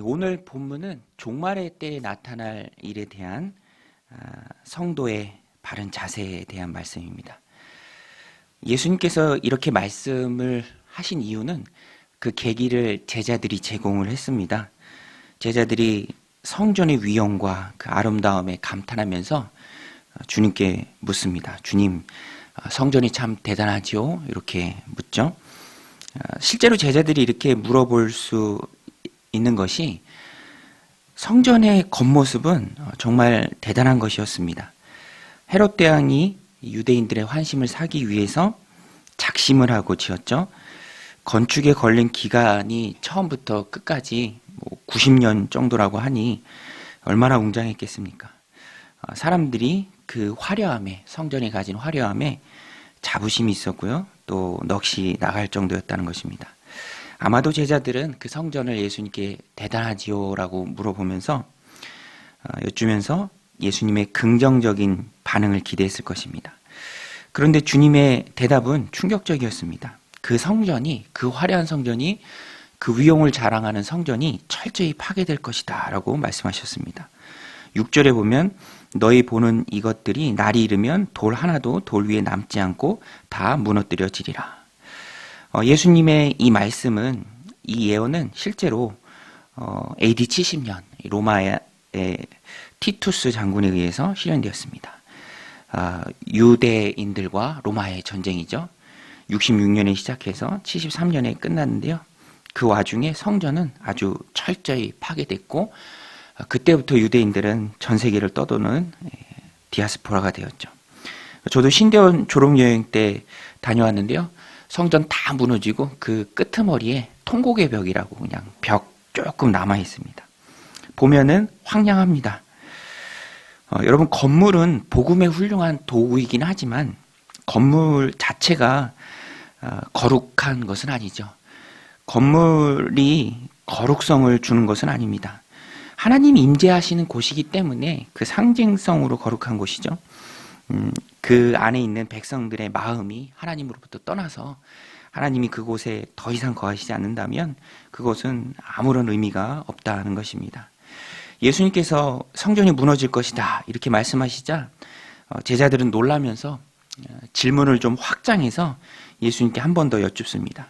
오늘 본문은 종말의 때에 나타날 일에 대한 성도의 바른 자세에 대한 말씀입니다. 예수님께서 이렇게 말씀을 하신 이유는 그 계기를 제자들이 제공을 했습니다. 제자들이 성전의 위엄과 그 아름다움에 감탄하면서 주님께 묻습니다. 주님, 성전이 참 대단하지요? 이렇게 묻죠. 실제로 제자들이 이렇게 물어볼 수 있는 것이 성전의 겉모습은 정말 대단한 것이었습니다. 헤롯 대왕이 유대인들의 환심을 사기 위해서 작심을 하고 지었죠. 건축에 걸린 기간이 처음부터 끝까지 90년 정도라고 하니 얼마나 웅장했겠습니까? 사람들이 그 화려함에, 성전이 가진 화려함에 자부심이 있었고요. 또 넋이 나갈 정도였다는 것입니다. 아마도 제자들은 그 성전을 예수님께 대단하지요? 라고 물어보면서 여쭈면서 예수님의 긍정적인 반응을 기대했을 것입니다. 그런데 주님의 대답은 충격적이었습니다. 그 성전이, 그 화려한 성전이, 그 위용을 자랑하는 성전이 철저히 파괴될 것이다 라고 말씀하셨습니다. 6절에 보면 너희 보는 이것들이 날이 이르면 돌 하나도 돌 위에 남지 않고 다 무너뜨려지리라. 예수님의 이 말씀은, 이 예언은 실제로 AD 70년 로마의 티투스 장군에 의해서 실현되었습니다. 유대인들과 로마의 전쟁이죠. 66년에 시작해서 73년에 끝났는데요. 그 와중에 성전은 아주 철저히 파괴됐고 그때부터 유대인들은 전 세계를 떠도는 디아스포라가 되었죠. 저도 신대원 졸업여행 때 다녀왔는데요. 성전 다 무너지고 그 끄트머리에 통곡의 벽이라고 그냥 벽 조금 남아 있습니다. 보면은 황량합니다. 여러분, 건물은 복음의 훌륭한 도구이긴 하지만 건물 자체가 거룩한 것은 아니죠. 건물이 거룩성을 주는 것은 아닙니다. 하나님이 임재하시는 곳이기 때문에 그 상징성으로 거룩한 곳이죠. 그 안에 있는 백성들의 마음이 하나님으로부터 떠나서 하나님이 그곳에 더 이상 거하시지 않는다면 그것은 아무런 의미가 없다는 것입니다. 예수님께서 성전이 무너질 것이다 이렇게 말씀하시자 제자들은 놀라면서 질문을 좀 확장해서 예수님께 한 번 더 여쭙습니다.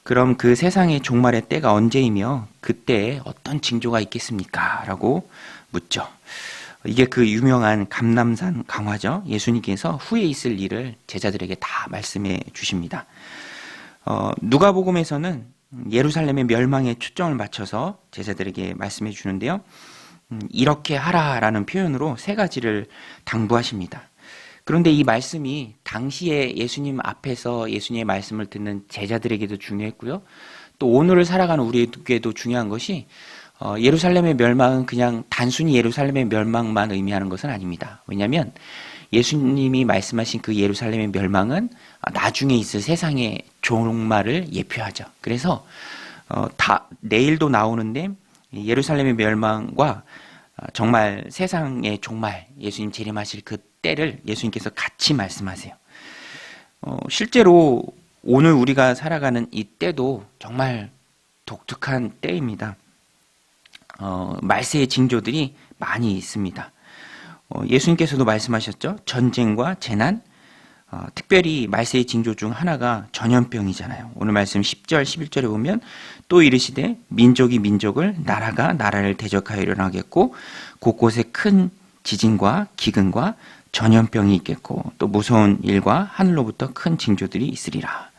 그럼 그 세상의 종말의 때가 언제이며 그때에 어떤 징조가 있겠습니까? 라고 묻죠. 이게 그 유명한 감람산 강화죠. 예수님께서 후에 있을 일을 제자들에게 다 말씀해 주십니다. 누가복음에서는 예루살렘의 멸망에 초점을 맞춰서 제자들에게 말씀해 주는데요. 이렇게 하라라는 표현으로 세 가지를 당부하십니다. 그런데 이 말씀이 당시에 예수님 앞에서 예수님의 말씀을 듣는 제자들에게도 중요했고요. 또 오늘을 살아가는 우리에게도 중요한 것이 예루살렘의 멸망은 그냥 단순히 예루살렘의 멸망만 의미하는 것은 아닙니다. 왜냐하면 예수님이 말씀하신 그 예루살렘의 멸망은 나중에 있을 세상의 종말을 예표하죠. 그래서 내일도 나오는데 예루살렘의 멸망과 정말 세상의 종말, 예수님 재림하실 그 때를 예수님께서 같이 말씀하세요. 실제로 오늘 우리가 살아가는 이 때도 정말 독특한 때입니다. 말세의 징조들이 많이 있습니다. 예수님께서도 말씀하셨죠. 전쟁과 재난, 특별히 말세의 징조 중 하나가 전염병이잖아요. 오늘 말씀 10절, 11절에 보면 또 이르시되 민족이 민족을, 나라가 나라를 대적하여 일어나겠고 곳곳에 큰 지진과 기근과 전염병이 있겠고 또 무서운 일과 하늘로부터 큰 징조들이 있으리라.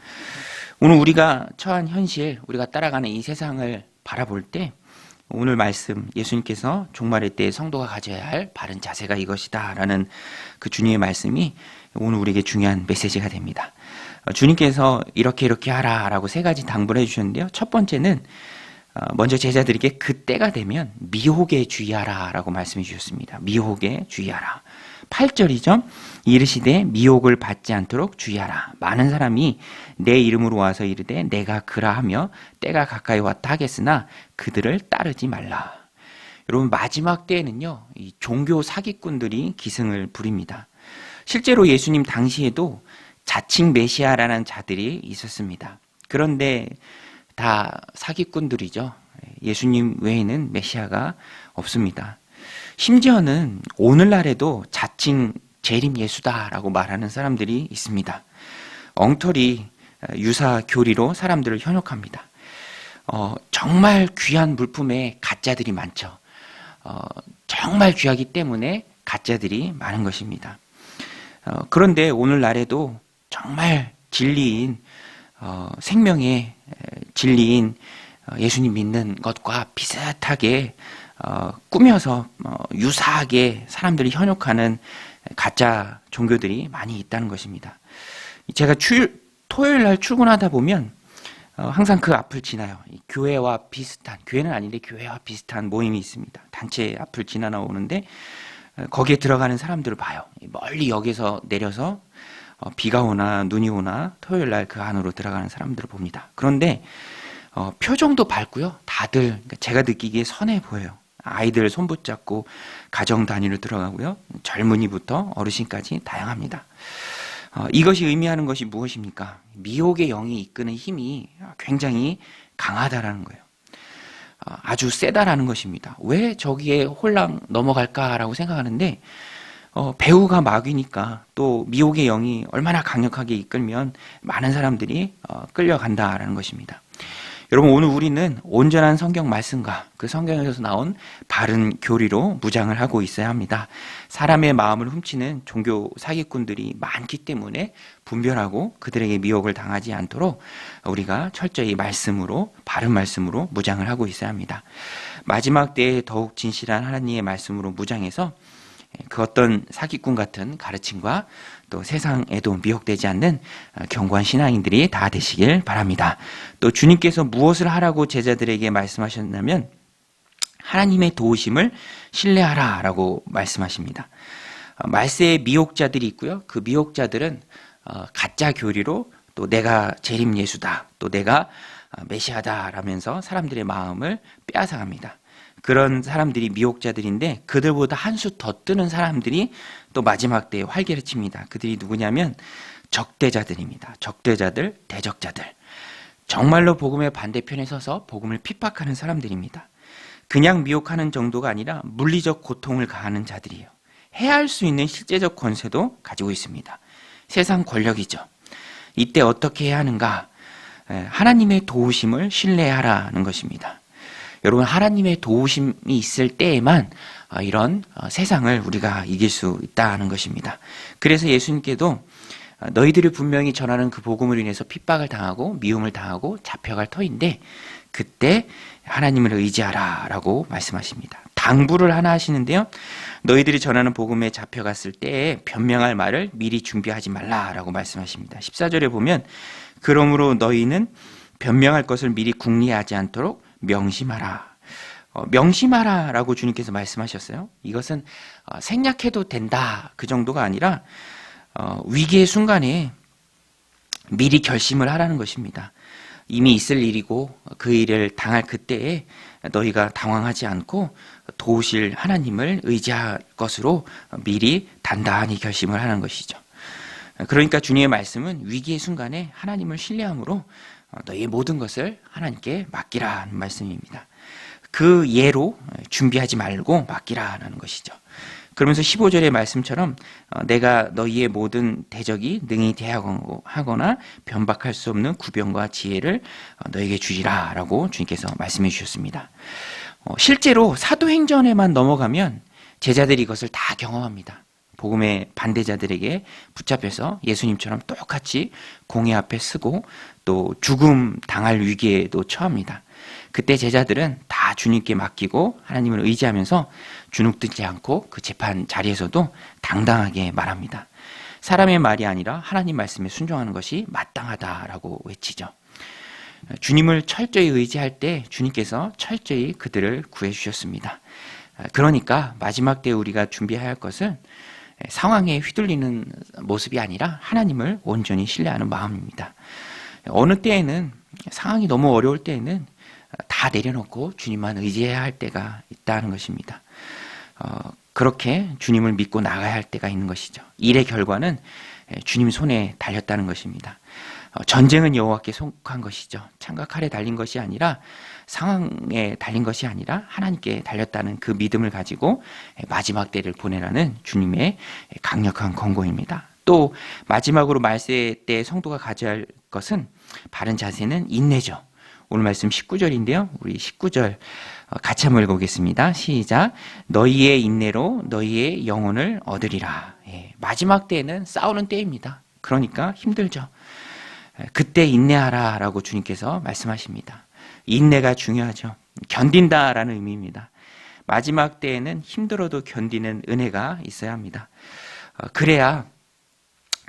오늘 우리가 처한 현실, 우리가 따라가는 이 세상을 바라볼 때 오늘 말씀, 예수님께서 종말의 때에 성도가 가져야 할 바른 자세가 이것이다 라는 그 주님의 말씀이 오늘 우리에게 중요한 메시지가 됩니다. 주님께서 이렇게 하라 라고 세 가지 당부를 해주셨는데요. 첫 번째는 먼저 제자들에게 그때가 되면 미혹에 주의하라 라고 말씀해 주셨습니다. 미혹에 주의하라. 8절이죠. 이르시되 미혹을 받지 않도록 주의하라. 많은 사람이 내 이름으로 와서 이르되 내가 그라 하며 때가 가까이 왔다 하겠으나 그들을 따르지 말라. 여러분, 마지막 때에는요, 이 종교 사기꾼들이 기승을 부립니다. 실제로 예수님 당시에도 자칭 메시아라는 자들이 있었습니다. 그런데 다 사기꾼들이죠. 예수님 외에는 메시아가 없습니다. 심지어는 오늘날에도 자칭 재림 예수다라고 말하는 사람들이 있습니다. 엉터리 유사 교리로 사람들을 현혹합니다. 정말 귀한 물품에 가짜들이 많죠. 정말 귀하기 때문에 가짜들이 많은 것입니다. 그런데 오늘날에도 정말 진리인 생명의 진리인 예수님 믿는 것과 비슷하게 꾸며서 유사하게 사람들이 현혹하는 가짜 종교들이 많이 있다는 것입니다. 제가 토요일 날 출근하다 보면 항상 그 앞을 지나요. 교회와 비슷한, 교회는 아닌데 교회와 비슷한 모임이 있습니다. 단체 앞을 지나 나오는데 거기에 들어가는 사람들을 봐요. 멀리 역에서 내려서 비가 오나 눈이 오나 토요일 날 그 안으로 들어가는 사람들을 봅니다. 그런데 표정도 밝고요. 다들 제가 느끼기에 선해 보여요. 아이들 손 붙잡고 가정 단위로 들어가고요. 젊은이부터 어르신까지 다양합니다. 이것이 의미하는 것이 무엇입니까? 미혹의 영이 이끄는 힘이 굉장히 강하다라는 거예요. 아주 세다라는 것입니다. 왜 저기에 홀랑 넘어갈까라고 생각하는데 배우가 마귀니까 또 미혹의 영이 얼마나 강력하게 이끌면 많은 사람들이 끌려간다라는 것입니다. 여러분, 오늘 우리는 온전한 성경 말씀과 그 성경에서 나온 바른 교리로 무장을 하고 있어야 합니다. 사람의 마음을 훔치는 종교 사기꾼들이 많기 때문에 분별하고 그들에게 미혹을 당하지 않도록 우리가 철저히 말씀으로, 바른 말씀으로 무장을 하고 있어야 합니다. 마지막 때에 더욱 진실한 하나님의 말씀으로 무장해서 그 어떤 사기꾼 같은 가르침과 또 세상에도 미혹되지 않는 견고한 신앙인들이 다 되시길 바랍니다. 또 주님께서 무엇을 하라고 제자들에게 말씀하셨냐면 하나님의 도우심을 신뢰하라라고 말씀하십니다. 말세에 미혹자들이 있고요. 그 미혹자들은 가짜 교리로 또 내가 재림 예수다, 또 내가 메시아다라면서 사람들의 마음을 빼앗아갑니다. 그런 사람들이 미혹자들인데 그들보다 한 수 더 뜨는 사람들이 또 마지막 때에 활개를 칩니다. 그들이 누구냐면 적대자들입니다. 적대자들, 대적자들. 정말로 복음의 반대편에 서서 복음을 핍박하는 사람들입니다. 그냥 미혹하는 정도가 아니라 물리적 고통을 가하는 자들이에요. 해할 수 있는 실제적 권세도 가지고 있습니다. 세상 권력이죠. 이때 어떻게 해야 하는가? 하나님의 도우심을 신뢰하라는 것입니다. 여러분, 하나님의 도우심이 있을 때에만 이런 세상을 우리가 이길 수 있다는 것입니다. 그래서 예수님께도 너희들이 분명히 전하는 그 복음으로 인해서 핍박을 당하고 미움을 당하고 잡혀갈 터인데 그때 하나님을 의지하라 라고 말씀하십니다. 당부를 하나 하시는데요. 너희들이 전하는 복음에 잡혀갔을 때에 변명할 말을 미리 준비하지 말라라고 말씀하십니다. 14절에 보면 그러므로 너희는 변명할 것을 미리 궁리하지 않도록 명심하라. 명심하라라고 주님께서 말씀하셨어요. 이것은 생략해도 된다 그 정도가 아니라 위기의 순간에 미리 결심을 하라는 것입니다. 이미 있을 일이고 그 일을 당할 그때에 너희가 당황하지 않고 도우실 하나님을 의지할 것으로 미리 단단히 결심을 하는 것이죠. 그러니까 주님의 말씀은 위기의 순간에 하나님을 신뢰함으로 너희의 모든 것을 하나님께 맡기라는 말씀입니다. 그 예로 준비하지 말고 맡기라는 것이죠. 그러면서 15절의 말씀처럼 내가 너희의 모든 대적이 능히 대하거나 변박할 수 없는 구변과 지혜를 너에게 주리라 라고 주님께서 말씀해 주셨습니다. 실제로 사도행전에만 넘어가면 제자들이 이것을 다 경험합니다. 복음의 반대자들에게 붙잡혀서 예수님처럼 똑같이 공회 앞에 서고 또 죽음 당할 위기에도 처합니다. 그때 제자들은 다 주님께 맡기고 하나님을 의지하면서 주눅들지 않고 그 재판 자리에서도 당당하게 말합니다. 사람의 말이 아니라 하나님 말씀에 순종하는 것이 마땅하다라고 외치죠. 주님을 철저히 의지할 때 주님께서 철저히 그들을 구해주셨습니다. 그러니까 마지막 때 우리가 준비해야 할 것은 상황에 휘둘리는 모습이 아니라 하나님을 온전히 신뢰하는 마음입니다. 어느 때에는 상황이 너무 어려울 때에는 다 내려놓고 주님만 의지해야 할 때가 있다는 것입니다. 그렇게 주님을 믿고 나가야 할 때가 있는 것이죠. 일의 결과는 주님 손에 달렸다는 것입니다. 전쟁은 여호와께 속한 것이죠. 창과 칼에 달린 것이 아니라 상황에 달린 것이 아니라 하나님께 달렸다는 그 믿음을 가지고 마지막 때를 보내라는 주님의 강력한 권고입니다. 또 마지막으로 말세 때 성도가 가져야 할 것은 바른 자세는 인내죠. 오늘 말씀 19절인데요. 우리 19절 같이 한번 읽어보겠습니다. 시작. 너희의 인내로 너희의 영혼을 얻으리라. 마지막 때에는 싸우는 때입니다. 그러니까 힘들죠. 그때 인내하라 라고 주님께서 말씀하십니다. 인내가 중요하죠. 견딘다라는 의미입니다. 마지막 때에는 힘들어도 견디는 은혜가 있어야 합니다. 그래야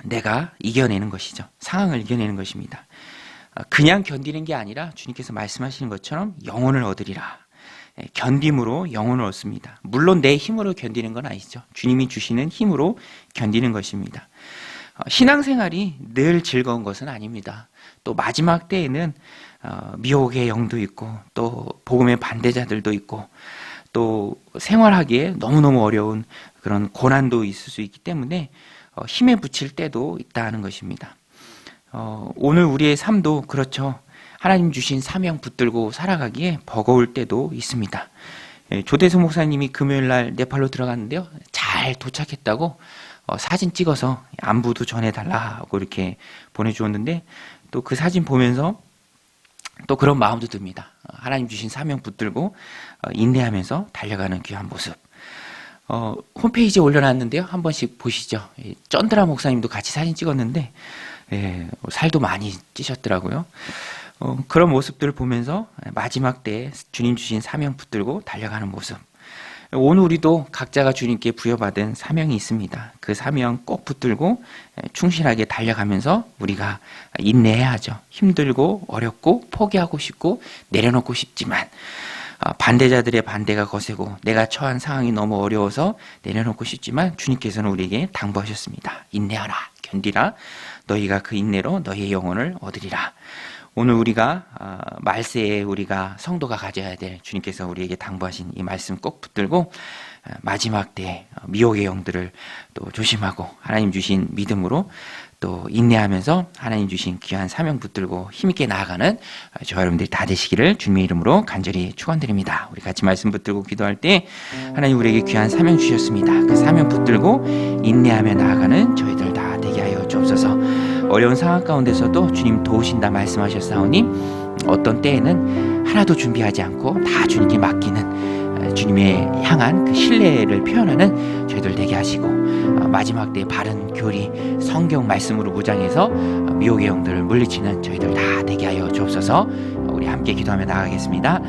내가 이겨내는 것이죠. 상황을 이겨내는 것입니다. 그냥 견디는 게 아니라 주님께서 말씀하시는 것처럼 영혼을 얻으리라. 견딤으로 영혼을 얻습니다. 물론 내 힘으로 견디는 건 아니죠. 주님이 주시는 힘으로 견디는 것입니다. 신앙생활이 늘 즐거운 것은 아닙니다. 또 마지막 때에는 미혹의 영도 있고 또 복음의 반대자들도 있고 또 생활하기에 너무너무 어려운 그런 고난도 있을 수 있기 때문에 힘에 부칠 때도 있다는 것입니다. 오늘 우리의 삶도 그렇죠. 하나님 주신 사명 붙들고 살아가기에 버거울 때도 있습니다. 조대성 목사님이 금요일날 네팔로 들어갔는데요. 잘 도착했다고 사진 찍어서 안부도 전해달라고 이렇게 보내주었는데 또 그 사진 보면서 또 그런 마음도 듭니다. 하나님 주신 사명 붙들고 인내하면서 달려가는 귀한 모습. 홈페이지에 올려놨는데요. 한 번씩 보시죠. 쩐드라 목사님도 같이 사진 찍었는데 살도 많이 찌셨더라고요. 그런 모습들을 보면서 마지막 때에 주님 주신 사명 붙들고 달려가는 모습. 오늘 우리도 각자가 주님께 부여받은 사명이 있습니다. 그 사명 꼭 붙들고 충실하게 달려가면서 우리가 인내해야 하죠. 힘들고 어렵고 포기하고 싶고 내려놓고 싶지만 반대자들의 반대가 거세고 내가 처한 상황이 너무 어려워서 내려놓고 싶지만 주님께서는 우리에게 당부하셨습니다. 인내하라, 견디라. 너희가 그 인내로 너희의 영혼을 얻으리라. 오늘 우리가 말세에 우리가 성도가 가져야 될 주님께서 우리에게 당부하신 이 말씀 꼭 붙들고 마지막 때 미혹의 영들을 또 조심하고 하나님 주신 믿음으로 또 인내하면서 하나님 주신 귀한 사명 붙들고 힘있게 나아가는 저와 여러분들이 다 되시기를 주님의 이름으로 간절히 축원드립니다. 우리 같이 말씀 붙들고 기도할 때 하나님 우리에게 귀한 사명 주셨습니다. 그 사명 붙들고 인내하며 나아가는 저희들 다 되게 하여 주옵소서. 어려운 상황 가운데서도 주님 도우신다 말씀하셨사오니 어떤 때에는 하나도 준비하지 않고 다 주님께 맡기는 주님의 향한 그 신뢰를 표현하는 저희들 되게 하시고 마지막 때 바른 교리 성경 말씀으로 무장해서 미혹의 영들을 물리치는 저희들 다 되게 하여 주옵소서. 우리 함께 기도하며 나아가겠습니다.